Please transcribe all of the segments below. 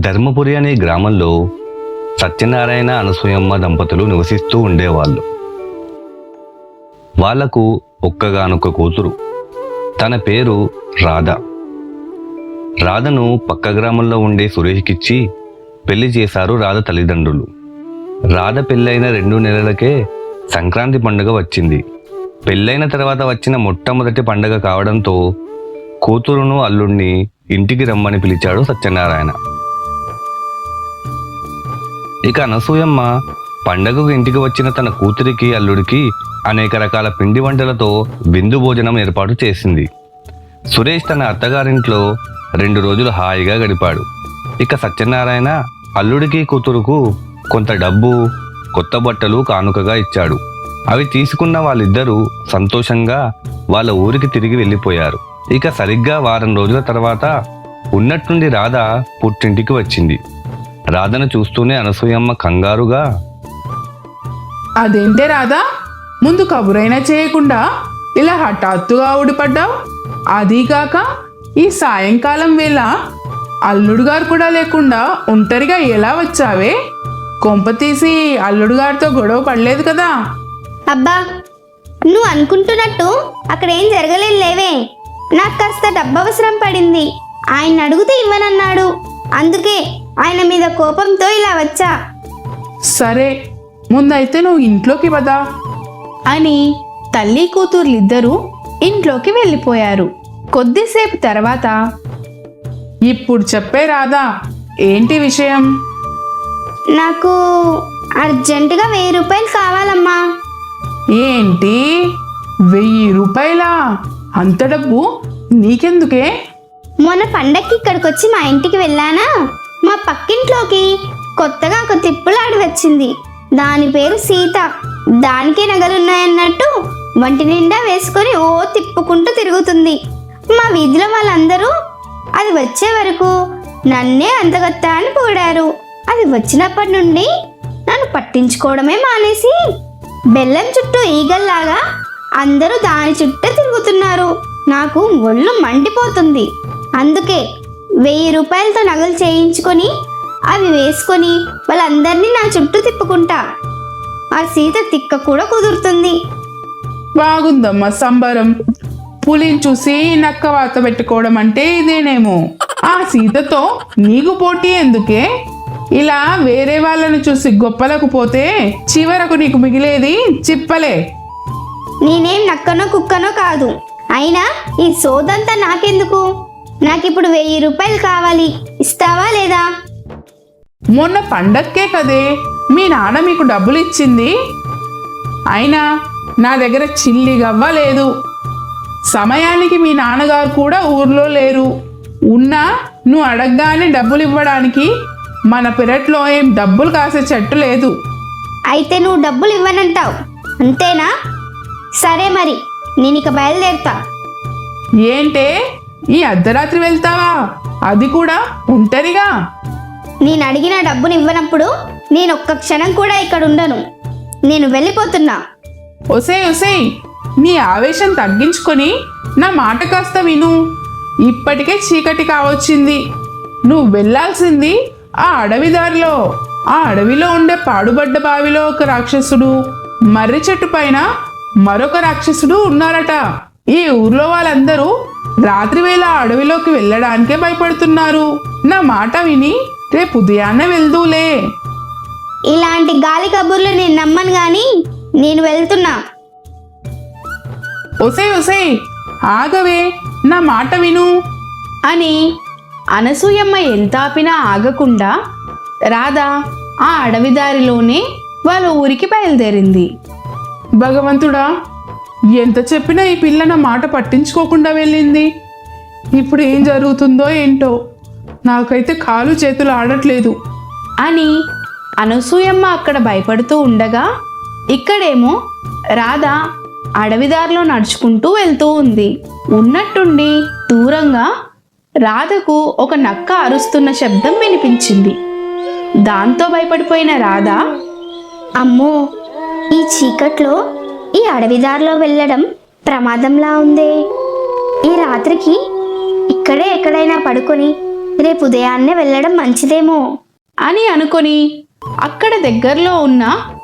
ధర్మపురి అనే గ్రామంలో సత్యనారాయణ అనసూయమ్మ దంపతులు నివసిస్తూ ఉండేవాళ్ళు. వాళ్లకు ఒక్కగానొక్క కూతురు. తన పేరు రాధ. రాధను పక్క గ్రామంలో ఉండే సురేష్కిచ్చి పెళ్లి చేశారు రాధ తల్లిదండ్రులు. రాధ పెళ్ళైన 2 నెలలకే సంక్రాంతి పండుగ వచ్చింది. పెళ్ళైన తర్వాత వచ్చిన మొట్టమొదటి పండుగ కావడంతో కూతురును అల్లుడిని ఇంటికి రమ్మని పిలిచాడు సత్యనారాయణ. ఇక అనసూయమ్మ పండగకు ఇంటికి వచ్చిన తన కూతురికి అల్లుడికి అనేక రకాల పిండి వంటలతో విందు భోజనం ఏర్పాటు చేసింది. సురేష్ తన అత్తగారింట్లో 2 రోజులు హాయిగా గడిపాడు. ఇక సత్యనారాయణ అల్లుడికి కూతురుకు కొంత డబ్బు, కొత్త బట్టలు కానుకగా ఇచ్చాడు. అవి తీసుకున్న వాళ్ళిద్దరూ సంతోషంగా వాళ్ళ ఊరికి తిరిగి వెళ్ళిపోయారు. ఇక సరిగ్గా వారం రోజుల తర్వాత ఉన్నట్టుండి రాధ పుట్టింటికి వచ్చింది. రాధను చూస్తూనే అనసూయమ్మ కంగారుగా, అదేంటే రాధా, ముందు కబురైనా చేయకుండా ఇలా హఠాత్తుగా ఊడిపడ్డావు? అదీగాక ఈ సాయంకాలం వేళ అల్లుడు గారు కూడా లేకుండా ఒంటరిగా ఎలా వచ్చావే? కొంప తీసి అల్లుడు గారితో గొడవ పడలేదు కదా? అబ్బా, నువ్వు అనుకుంటున్నట్టు అక్కడ ఏం జరగలేదు లేవే. నాకు కాస్త డబ్బు అవసరం పడింది. ఆయన అడిగితే ఇవ్వనన్నాడు. అందుకే ఆయన మీద కోపంతో ఇలా వచ్చా. సరే, ముందైతే నువ్వు ఇంట్లోకి పదా అని తల్లి కూతుర్లిద్దరూ ఇంట్లోకి వెళ్ళిపోయారు. కొద్దిసేపు తర్వాత, ఇప్పుడు చెప్పే రాధా, ఏంటి విషయం? నాకు అర్జెంటుగా 1000 రూపాయలు కావాలమ్మా. ఏంటి, 1000 రూపాయలా? అంత డబ్బు నీకెందుకే? మొన్న పండక్కి ఇక్కడికి వచ్చి మా ఇంటికి వెళ్ళానా, మా పక్కింట్లోకి కొత్తగా ఒక తిప్పులాడి వచ్చింది. దాని పేరు సీత. దానికే నగలున్నాయన్నట్టు వంటి నిండా వేసుకొని ఓ తిప్పుకుంటూ తిరుగుతుంది. మా వీధిలో వాళ్ళందరూ అది వచ్చే వరకు నన్నే అంతగత్తా అని పొగిడారు. అది వచ్చినప్పటి నుండి నన్ను పట్టించుకోవడమే మానేసి బెల్లం చుట్టూ ఈగల్లాగా అందరూ దాని చుట్టే తిరుగుతున్నారు. నాకు ఒళ్ళు మండిపోతుంది. అందుకే 1000 రూపాయలతో నగలు చేయించుకొని అవి వేసుకొని వాళ్ళందరినీ నా చుట్టూ తిప్పుకుంటా. ఆ సీత తిక్క కూడా కుదురుతుంది. బాగుందమ్మా సంబరం. పులిని చూసి నక్క వాత పెట్టుకోవడం అంటే ఇదేనేమో. ఆ సీతతో నీకు పోటీ ఎందుకే? ఇలా వేరే వాళ్ళను చూసి గొప్పలకు పోతే చివరకు నీకు మిగిలేది చిప్పలే. నేనేం నక్కనో కుక్కనో కాదు. అయినా ఈ సోదంతా నాకెందుకు? నాకిప్పుడు 1000 రూపాయలు కావాలి. ఇస్తావా లేదా? మొన్న పండక్కే కదే మీ నాన్న మీకు డబ్బులు ఇచ్చింది. అయినా నా దగ్గర చిల్లి గవ్వ లేదు. సమయానికి మీ నాన్నగారు కూడా ఊర్లో లేరు. ఉన్నా నువ్వు అడగగానే డబ్బులు ఇవ్వడానికి మన పెరట్లో ఏం డబ్బులు కాసే చెట్టు లేదు. అయితే నువ్వు డబ్బులు ఇవ్వనంటావు అంతేనా? సరే మరి, నేను ఇక బయలుదేరుతా. ఏంటే, ఈ అర్ధరాత్రి వెళ్తావా? అది కూడా ఒంటరిగా? నేను అడిగిన డబ్బుని ఇవ్వనప్పుడు నేను ఒక్క క్షణం కూడా ఇక్కడ ఉండను. నేను వెళ్ళిపోతున్నా. ఒసేయ్, నీ ఆవేశం తగ్గించుకొని నా మాట కాస్త విను. ఇప్పటికే చీకటి కావచ్చింది. నువ్వు వెళ్ళాల్సింది ఆ అడవి దారిలో. ఆ అడవిలో ఉండే పాడుబడ్డ బావిలో ఒక రాక్షసుడు, మర్రి చెట్టు పైన మరొక రాక్షసుడు ఉన్నారట. ఈ ఊర్లో వాళ్ళందరూ రాత్రి వేళ అడవిలోకి వెళ్ళడానికే భయపడుతున్నారు. నా మాట విని రేపు ఉదయాన్నే వెళ్దూలే. ఇలాంటి గాలి కబుర్లు నేను నమ్మను గాని నేను వెళ్తున్నా. ఒసేయ్, ఆగవే, నా మాట విను అని అనసూయమ్మ ఎంత ఆపినా ఆగకుండా రాధ ఆ అడవి దారిలోనే వాళ్ళ ఊరికి బయలుదేరింది. భగవంతుడా, ఎంత చెప్పినా ఈ పిల్ల నా మాట పట్టించుకోకుండా వెళ్ళింది. ఇప్పుడు ఏం జరుగుతుందో ఏంటో, నాకైతే కాలు చేతులు ఆడట్లేదు అని అనసూయమ్మ అక్కడ భయపడుతూ ఉండగా, ఇక్కడేమో రాధ అడవిదారిలో నడుచుకుంటూ వెళ్తూ ఉంది. ఉన్నట్టుండి దూరంగా రాధకు ఒక నక్క అరుస్తున్న శబ్దం వినిపించింది. దాంతో భయపడిపోయిన రాధ, అమ్మో, ఈ చీకట్లో ఈ అడవిదారిలో వెళ్ళడం ప్రమాదంలా ఉందే. ఈ రాత్రికి ఇక్కడే ఎక్కడైనా పడుకొని రేపు ఉదయాన్నే వెళ్ళడం మంచిదేమో. అని అనుకొని అక్కడ దగ్గరలో ఉన్న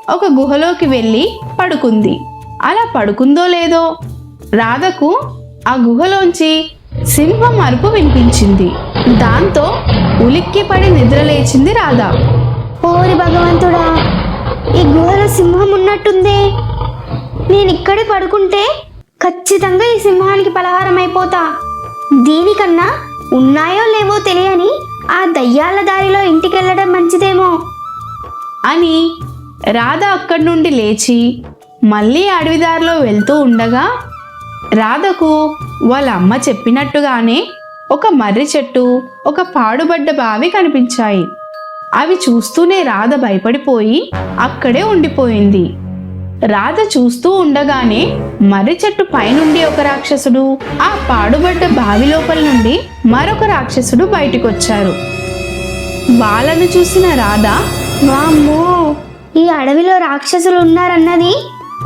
ఒక గుహలోకి వెళ్ళి పడుకుంది. అలా పడుకుందో లేదో రాధకు ఆ గుహలోంచి సింహం అరుపు వినిపించింది. దాంతో ఉలిక్కిపడి నిద్రలేచింది రాధ. ఓరి భగవంతుడా, ఈ గుహలో సింహం ఉన్నట్టుందే. నేను ఇక్కడే పడుకుంటే ఖచ్చితంగా ఈ సింహానికి పలహారం అయిపోతా. దీనికన్నా ఉన్నాయో లేవో తెలియని ఆ దయ్యాల దారిలో ఇంటికి వెళ్ళడం మంచిదేమో అని రాధ అక్కడి నుండి లేచి మళ్ళీ అడవిదారిలో వెళ్తూ ఉండగా రాధకు వాళ్ళ అమ్మ చెప్పినట్టుగానే ఒక మర్రి చెట్టు, ఒక పాడుబడ్డ బావి కనిపించాయి. అవి చూస్తూనే రాధ భయపడిపోయి అక్కడే ఉండిపోయింది. రాధ చూస్తూ ఉండగానే మర్రి చెట్టు పైనుండి ఒక రాక్షసుడు, ఆ పాడుబడ్డ బావి లోపల నుండి మరొక రాక్షసుడు బయటికొచ్చారు. వాళ్ళను చూసిన రాధ, వామ్మో, ఈ అడవిలో రాక్షసులు ఉన్నారన్నది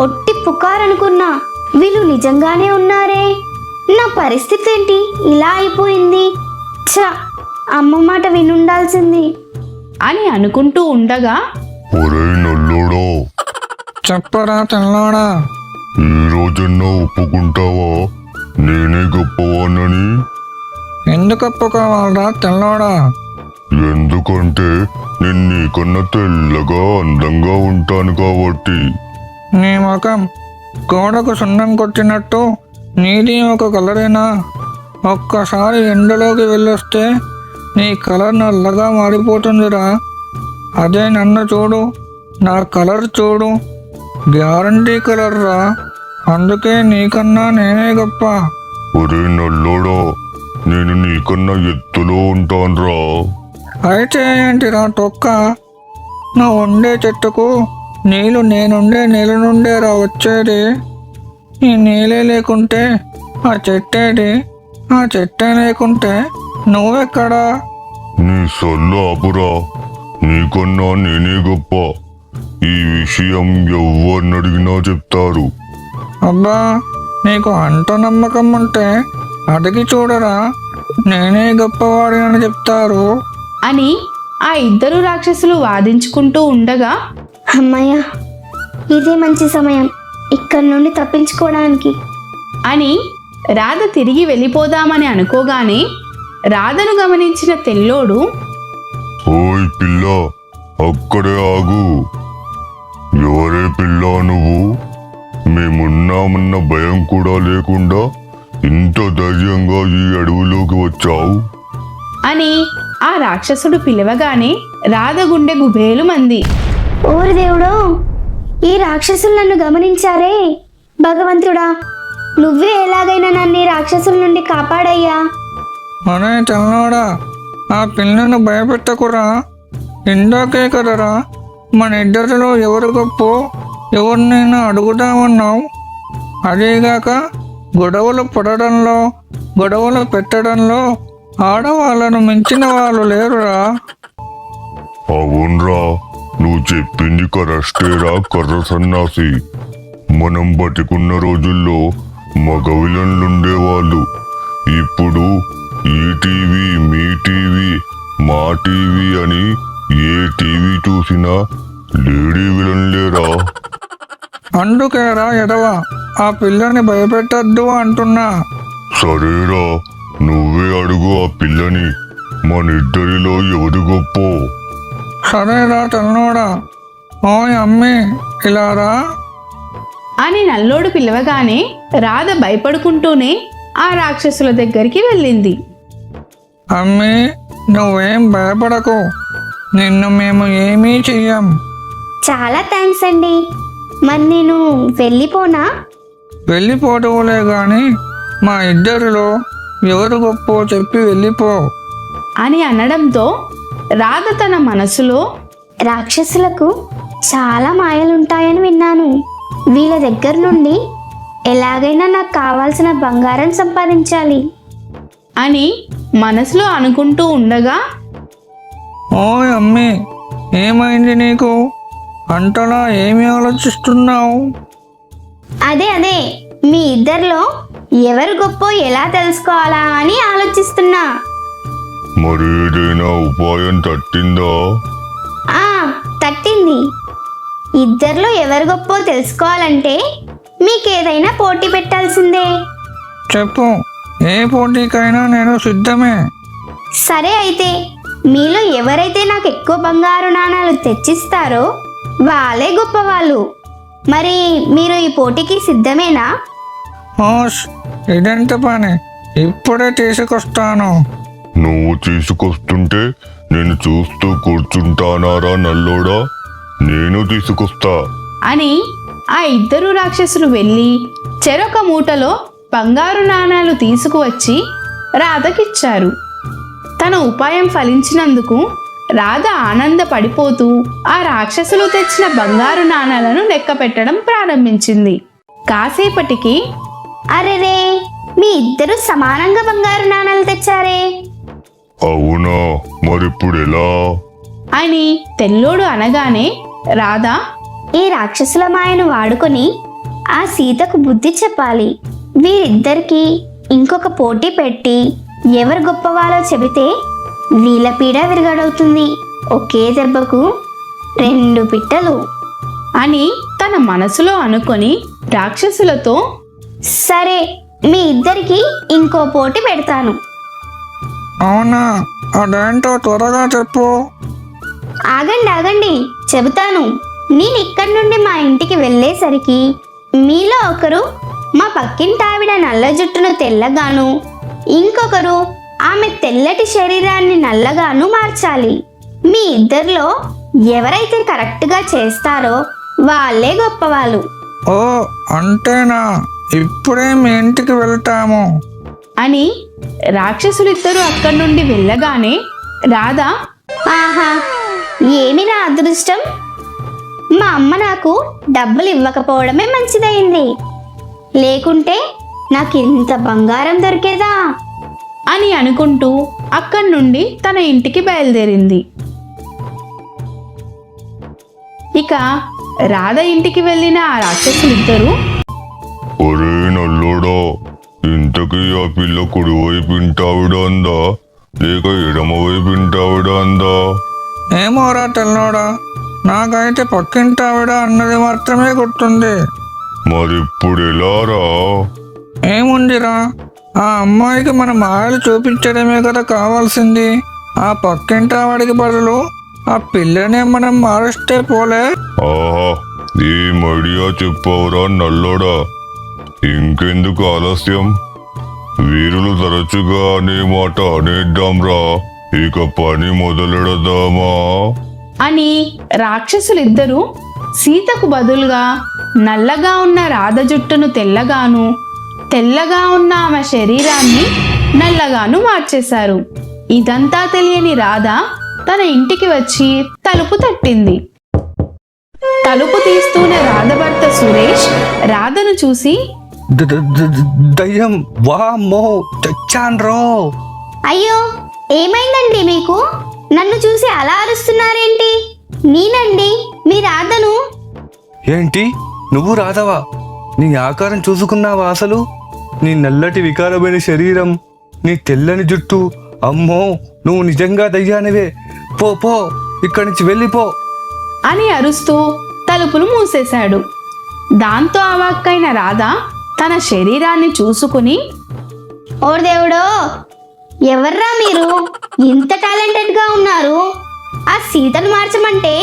ఒట్టి పుకారనుకున్నా. వీళ్ళు నిజంగానే ఉన్నారే. నా పరిస్థితి ఏంటి ఇలా అయిపోయింది? ఛ, అమ్మ మాట వినుండాల్సింది అని అనుకుంటూ ఉండగా ఒరే నల్లోడా, చెప్పరా తెల్లాడా. ఈ రోజన్నా ఒప్పుకుంటావా నేనే గొప్పవాణ్ణని? ఎందుకు ఒప్పుకోవాలరా తెల్లాడా? ఎందుకంటే నేను నీకన్నా తెల్లగా అందంగా ఉంటాను కాబట్టి. నీ ముఖం గోడకు సున్నం కొట్టినట్టు నీది ఒక కలరేనా? ఒక్కసారి ఎండలోకి వెళ్ళొస్తే నీ కలర్ నల్లగా మారిపోతుందిరా. అదే నన్ను చూడు, నా కలర్ చూడు, గ్యారంటీ కలర్ రా. అందుకే నీకన్నా నేనే గొప్ప. ఒరే నల్లోడా, నేను నీకన్నా ఎత్తులో ఉంటానురా. అయితే ఏంటిరా తొక్క? నువ్వు ఉండే చెట్టుకు నీళ్ళు నేనుండే నీళ్ళ నుండేరా వచ్చేది. ఈ నీళ్ళే లేకుంటే ఆ చెట్టేది, ఆ చెట్టే లేకుంటే నువ్వెక్కడా? నీ సొల్లు ఆపురా, నీకన్నా నేనే గొప్ప. ఈ విషయం ఎవరిని అడిగినా చెప్తారు. అబ్బా, నీకు అంత నమ్మకం ఉంటే అడిగి చూడరా, నేనే గొప్పవాడి అని చెప్తారు. అని ఆ ఇద్దరు రాక్షసులు వాదించుకుంటూ ఉండగా అమ్మయ్య, ఇదే మంచి సమయం ఇక్కడి నుండి తప్పించుకోవడానికి అని రాధ తిరిగి వెళ్ళిపోదామని అనుకోగానే రాధను గమనించిన తెల్లోడు, ఓయ్ పిల్ల, అక్కడే ఆగు. ఎవరే పిల్ల నువ్వు? మేమున్నామన్న భయం కూడా లేకుండా ఇంత ధైర్యంగా ఈ అడవిలోకి వచ్చావు? అని ఆ రాక్షసుడు పిలవగానే రాధ గుండె గుబేలు మంది. ఓరి దేవుడో, ఈ రాక్షసులు నన్ను గమనించారే. భగవంతుడా, నువ్వే ఎలాగైనా నన్ను ఈ రాక్షసుల నుండి కాపాడయ్యా. అనే తెల్లాడా, ఆ పిల్లను భయపెట్టకురా. ఇందాకే కదరా మన ఇద్దరిలో ఎవరు గొప్ప ఎవరినైనా అడుగుదామన్నావు. అదేగాక గొడవలు పడడంలో, గొడవలు పెట్టడంలో ఆడవాళ్ళను మించిన వాళ్ళు లేరురా. అవునరా, నువ్వు చెప్పింది కరెస్టేరా కర్ర సన్నాసి. మనం బతికున్న రోజుల్లో మగ విలన్లుండేవాళ్ళు. ఇప్పుడు ఈ టీవీ, మీ టీవీ, మా టీవీ అని ఏ టీవీ చూసినా లేడీ విలన్లేరా. అందుకేరా ఎదవ ఆ పిల్లని భయపెట్టద్దు అంటున్నా. సరేరా, నువ్వే అడుగు ఆ పిల్లని. మనిద్దరిలో ఎవరు గొప్ప? సరేరా తెల్లోడా. ఓయ్ అమ్మే, ఇలా రా. అని నల్లోడు పిలవగానే రాధ భయపడుకుంటూనే ఆ రాక్షసుల దగ్గరికి వెళ్ళింది. అమ్మే, నువ్వేం భయపడకు, నిన్ను మేము ఏమీ చెయ్యం. చాలా థ్యాంక్స్ అండి. మరి నేను వెళ్ళిపోనా? వెళ్ళిపోవటంలే గాని మా ఇద్దరిలో ఎవరు గొప్ప చెప్పి వెళ్ళిపో. అని అనడంతో రాధ తన మనసులో, రాక్షసులకు చాలా మాయలుంటాయని విన్నాను. వీళ్ళ దగ్గర నుండి ఎలాగైనా నాకు కావాల్సిన బంగారం సంపాదించాలి అని మనసులో అనుకుంటూ ఉండగా ఓయ్ అమ్మే, ఏమైంది నీకు? అంతలా ఏమి ఆలోచిస్తున్నావు? అదే మీ ఇద్దరిలో ఎవరు గొప్ప ఎలా తెలుసుకోవాలా అని ఆలోచిస్తున్నా. మరి ఏదైనా ఉపాయం తట్టిందా? ఆ తట్టింది. ఇద్దరిలో ఎవరు గొప్పో తెలుసుకోవాలంటే మీకేదైనా పోటీ పెట్టాల్సిందే. చెప్పు, ఏ పోటీకైనా నేను సిద్ధమే. సరే అయితే మీలో ఎవరైతే నాకు ఎక్కువ బంగారు నాణాలు తెచ్చిస్తారో వాళ్ళే గొప్పవాళ్ళు. మరి మీరు ఈ పోటీకి సిద్ధమేనా? ఓష్, ఇదెంత పని, ఇప్పుడే తీసుకొస్తాను. నువ్వు తీసుకొస్తుంటే నేను చూస్తూ కూర్చుంటానారా నల్లోడా? నేను తీసుకొస్తా. అని ఆ ఇద్దరు రాక్షసులు వెళ్ళి చెరొక మూటలో బంగారు నాణాలు తీసుకువచ్చి రాధకిచ్చారు. తన ఉపాయం ఫలించినందుకు రాధ ఆనందపడిపోతూ ఆ రాక్షసులు తెచ్చిన బంగారు నాణాలను లెక్క పెట్టడం ప్రారంభించింది. కాసేపటికి అరెరే, మీ ఇద్దరు సమానంగా బంగారు నాణాలు తెచ్చారే. అవునా, మరిప్పుడు ఎలా? అని తెల్లోడు అనగానే రాధ ఈ రాక్షసుల మాయను వాడుకొని ఆ సీతకు బుద్ధి చెప్పాలి. వీరిద్దరికి ఇంకొక పోటీ పెట్టి ఎవరు గొప్పవాళ్ళో చెబితే వీళ్ళ పీడ విరగడవుతుంది. ఒకే దెబ్బకు 2 పిట్టలు అని తన మనసులో అనుకొని రాక్షసులతో సరే, మీ ఇద్దరికి ఇంకో పోటీ పెడతాను. అవునా, అదేంటో త్వరగా చెప్పు. ఆగండి ఆగండి, చెబుతాను. నేను ఇక్కడి నుండి మా ఇంటికి వెళ్ళేసరికి మీలో ఒకరు మా పక్కింటావిడ నల్ల జుట్టును తెల్లగాను, ఇంకొకరు ఆమె తెల్లటి శరీరాన్ని నల్లగాను మార్చాలి. మీ ఇద్దరిలో ఎవరైతే కరెక్ట్గా చేస్తారో వాళ్ళే గొప్పవాళ్ళు. ఓ, అంతేనా? ఇప్పుడే మీ ఇంటికి వెళ్తాము. అని రాక్షసులిద్దరూ అక్కడి నుండి వెళ్ళగానే రాధ ఆహా, ఏమి నా అదృష్టం! మా అమ్మ నాకు డబ్బులు ఇవ్వకపోవడమే మంచిదైంది. లేకుంటే నాకు ఇంత బంగారం దొరికేదా అని అనుకుంటూ అక్కడి నుండి తన ఇంటికి బయలుదేరింది. ఇక రాధ ఇంటికి వెళ్ళిన ఆ రాక్షసులిద్దరూ ఒరే నల్లోడా, ఇంతకీ ఆ పిల్ల కుడి వైపు ఇంటావిడ అందా లేక ఎడమ వైపు ఇంటావిడ అందా? ఏమోరా తెల్లోడా, నాకైతే పక్కింటావిడ అన్నది మాత్రమే గుర్తుంది. మరిప్పుడు ఎలారా? ఏముందిరా, ఆ అమ్మాయికి మన మాయలు చూపించడమే కదా కావాల్సింది. ఆ పక్కింటావిడికి బదులు ఆ పిల్లనే మనం మారుస్తే పోలే. ఆహా, ఏం ఐడియా చెప్పావురా నల్లోడా. ఇంకెందుకు ఆలస్యం, వీరులు తరచుగా అనే మాట అనేద్దాంరా. ఇక పని మొదలెడదామా? అని రాక్షసులిద్దరూ సీతకు బదులుగా నల్లగా ఉన్న రాధ జుట్టును తెల్లగాను, తెల్లగా ఉన్న ఆమె శరీరాన్ని నల్లగాను మార్చేశారు. ఇదంతా తెలియని రాధ తన ఇంటికి వచ్చి తలుపు తట్టింది. తలుపు తీస్తూనే రాధ భర్త సురేష్ రాధను చూసి దయ్యం, వామ్మో, చచ్చాన్రో. అయ్యో, ఏమైందండి మీకు? నన్ను చూసి అలా అరుస్తున్నారేంటి? నేనండి మీ రాధను. ఏంటి, నువ్వు రాధవా? నీ ఆకారం చూసుకున్నావా అసలు? నీ నల్లటి వికారమైన శరీరం, నీ తెల్లని జుట్టు, అమ్మో, నువ్వు నిజంగా దయ్యానివే. పో పో, ఇక్కడి నుంచి వెళ్ళిపో అని అరుస్తూ తలుపులు మూసేశాడు. దాంతో అవాక్కైన రాధ తన శరీరాన్ని చూసుకుని ఓ దేవుడో, ఎవర్రా మీరు? ఇంత టాలెంటెడ్గా ఉన్నారు. ఆ సీతను మార్చమంటే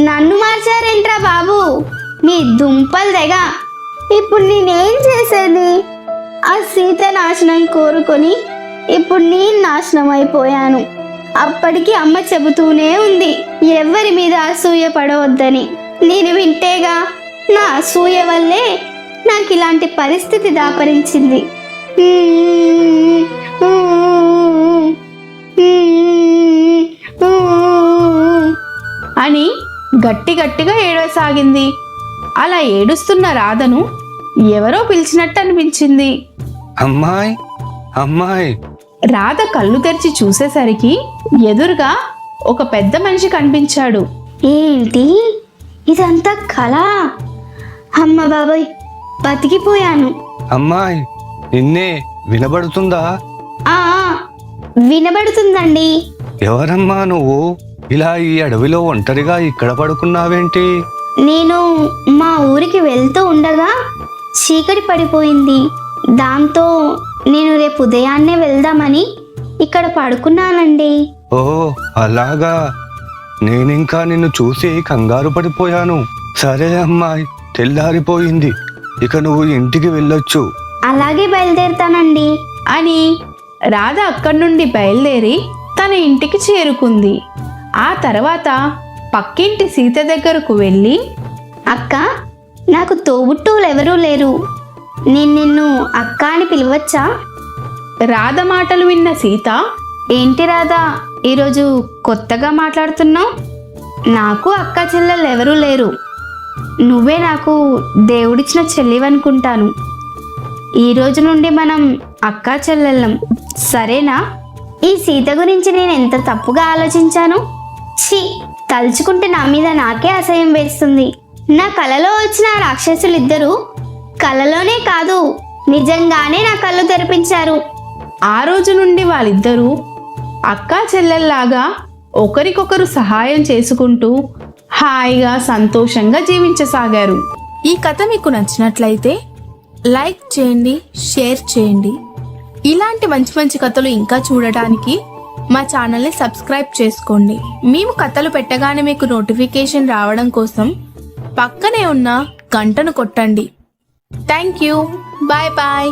నన్ను మార్చారేంట్రా బాబు? మీ దుంపలు తెగ. ఇప్పుడు నేనేం చేసేది? ఆ సీత నాశనం కోరుకొని ఇప్పుడు నేను నాశనం అయిపోయాను. అప్పటికి అమ్మ చెబుతూనే ఉంది ఎవరి మీద అసూయ పడవద్దని. నేను వింటేగా, నా అసూయ వల్లే నాకు ఇలాంటి పరిస్థితి దాపరించింది. అని గట్టి గట్టిగా ఏడవసాగింది. అలా ఏడుస్తున్న రాధను ఎవరో పిలిచినట్టు అనిపించింది. అమ్మాయి, అమ్మాయి. రాధ కళ్ళు తెరిచి చూసేసరికి ఎదురుగా ఒక పెద్ద మనిషి కనిపించాడు. ఏంటి ఇదంతా కళ? అమ్మ బాబాయ్, బతికిపోయాను. అమ్మాయి, నిన్నే, వినబడుతుందా? ఆ వినబడుతుందండి. ఎవరమ్మా నువ్వు? ఇలా ఈ అడవిలో ఒంటరిగా ఇక్కడ పడుకున్నావేంటి? నేను మా ఊరికి వెళ్తూ ఉండగా చీకటి పడిపోయింది. దాంతో నేను రేపు ఉదయాన్నే వెళ్దామని ఇక్కడ పడుకున్నానండి. ఓ అలాగా, నేనింకా నిన్ను చూసి కంగారు పడిపోయాను. సరే అమ్మాయి, తెల్లారిపోయింది, ఇక నువ్వు ఇంటికి వెళ్ళొచ్చు. అలాగే బయలుదేరుతానండి. అని రాధ అక్కడి నుండి బయలుదేరి తన ఇంటికి చేరుకుంది. ఆ తర్వాత పక్కింటి సీత దగ్గరకు వెళ్ళి, అక్క, నాకు తోబుట్టువులు ఎవరూ లేరు, నేను నిన్ను అక్క అని పిలవచ్చా? రాధ మాటలు విన్న సీత, ఏంటి రాధా, ఈరోజు కొత్తగా మాట్లాడుతున్నావు? నాకు అక్క చెల్లెలు ఎవరూ లేరు, నువ్వే నాకు దేవుడిచ్చిన చెల్లివనుకుంటాను. ఈ రోజు నుండి మనం అక్కా చెల్లెళ్ళం, సరేనా? ఈ సీత గురించి నేను ఎంత తప్పుగా ఆలోచించాను. ఛీ, తలుచుకుంటే నా మీద నాకే అసహ్యం వేస్తుంది. నా కలలో వచ్చిన రాక్షసులిద్దరూ కలలోనే కాదు, నిజంగానే నా కళ్ళు తెరిపించారు. ఆ రోజు నుండి వాళ్ళిద్దరూ అక్కా చెల్లెల్లాగా ఒకరికొకరు సహాయం చేసుకుంటూ హాయిగా సంతోషంగా జీవించసాగారు. ఈ కథ మీకు నచ్చినట్లయితే లైక్ చేయండి, షేర్ చేయండి. ఇలాంటి మంచి మంచి కథలు ఇంకా చూడటానికి మా ఛానల్ని సబ్స్క్రైబ్ చేసుకోండి. మేము కథలు పెట్టగానే మీకు నోటిఫికేషన్ రావడం కోసం పక్కనే ఉన్న గంటను కొట్టండి. Thank you. Bye bye.